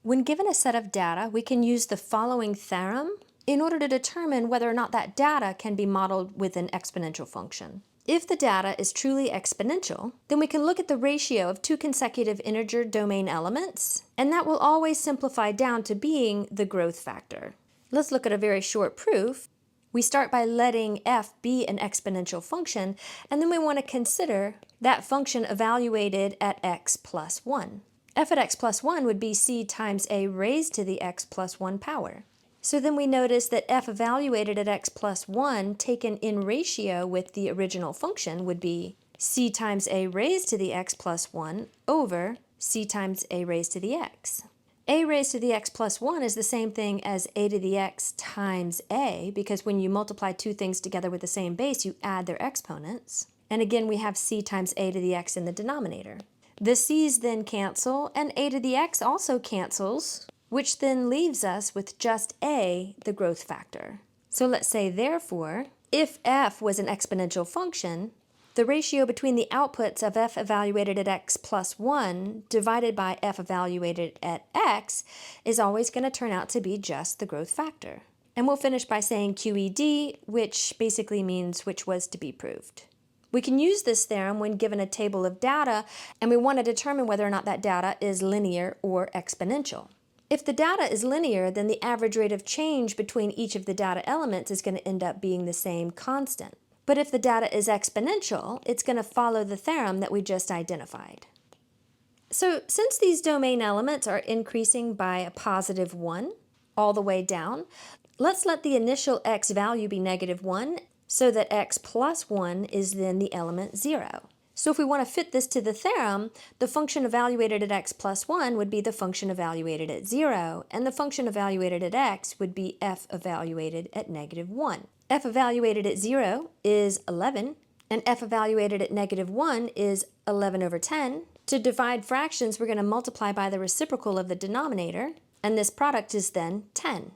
When given a set of data, we can use the following theorem in order to determine whether or not that data can be modeled with an exponential function. If the data is truly exponential, then we can look at the ratio of two consecutive integer domain elements, and that will always simplify down to being the growth factor. Let's look at a very short proof. We start by letting f be an exponential function, and then we want to consider that function evaluated at x plus 1. F at x plus 1 would be c times a raised to the x plus 1 power. So then we notice that f evaluated at x plus 1 taken in ratio with the original function would be c times a raised to the x plus 1 over c times a raised to the x. A raised to the x plus 1 is the same thing as a to the x times a, because when you multiply two things together with the same base, you add their exponents. And again, we have c times a to the x in the denominator. The c's then cancel, and a to the x also cancels, which then leaves us with just a, the growth factor. So let's say, therefore, if f was an exponential function, the ratio between the outputs of f evaluated at x plus 1 divided by f evaluated at x is always going to turn out to be just the growth factor. And we'll finish by saying QED, which basically means which was to be proved. We can use this theorem when given a table of data and we want to determine whether or not that data is linear or exponential. If the data is linear, then the average rate of change between each of the data elements is going to end up being the same constant. But if the data is exponential, it's going to follow the theorem that we just identified. So since these domain elements are increasing by a positive 1 all the way down, let's let the initial x value be negative 1 so that x plus 1 is then the element 0. So if we want to fit this to the theorem, the function evaluated at x plus 1 would be the function evaluated at 0, and the function evaluated at x would be f evaluated at negative 1. F evaluated at 0 is 11, and f evaluated at negative 1 is 11 over 10. To divide fractions, we're going to multiply by the reciprocal of the denominator, and this product is then 10.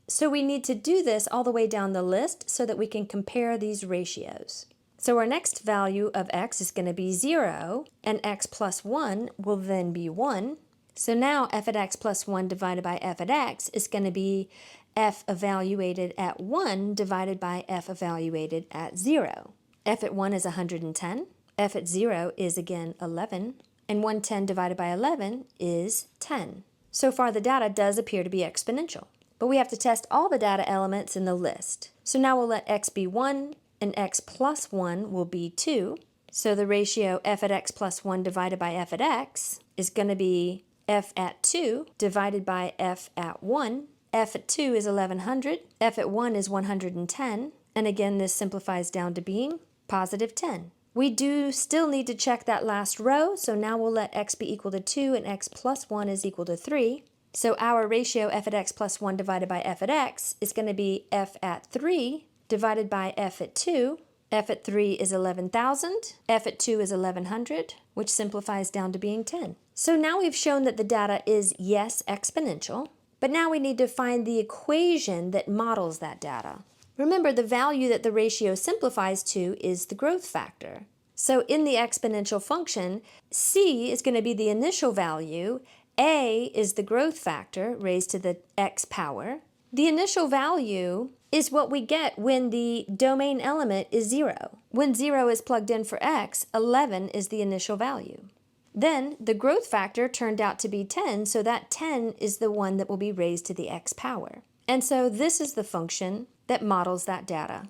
So we need to do this all the way down the list so that we can compare these ratios. So our next value of x is going to be 0, and x plus 1 will then be 1. So now f at x plus 1 divided by f at x is going to be f evaluated at 1 divided by f evaluated at 0. F at 1 is 110, f at 0 is again 11, and 110 divided by 11 is 10. So far the data does appear to be exponential, but we have to test all the data elements in the list. So now we'll let x be 1, and x plus 1 will be 2. So the ratio f at x plus 1 divided by f at x is going to be f at 2 divided by f at 1. F at 2 is 1100, f at 1 is 110, and again this simplifies down to being positive 10. We do still need to check that last row, so now we'll let x be equal to 2 and x plus 1 is equal to 3. So our ratio f at x plus 1 divided by f at x is going to be f at 3 divided by f at 2. F at 3 is 11,000, f at 2 is 1100, which simplifies down to being 10. So now we've shown that the data is, yes, exponential, but now we need to find the equation that models that data. Remember, the value that the ratio simplifies to is the growth factor. So in the exponential function, c is going to be the initial value, a is the growth factor raised to the x power. The initial value is what we get when the domain element is 0. When 0 is plugged in for x, 11 is the initial value. Then the growth factor turned out to be 10, so that 10 is the one that will be raised to the x power. And so this is the function that models that data.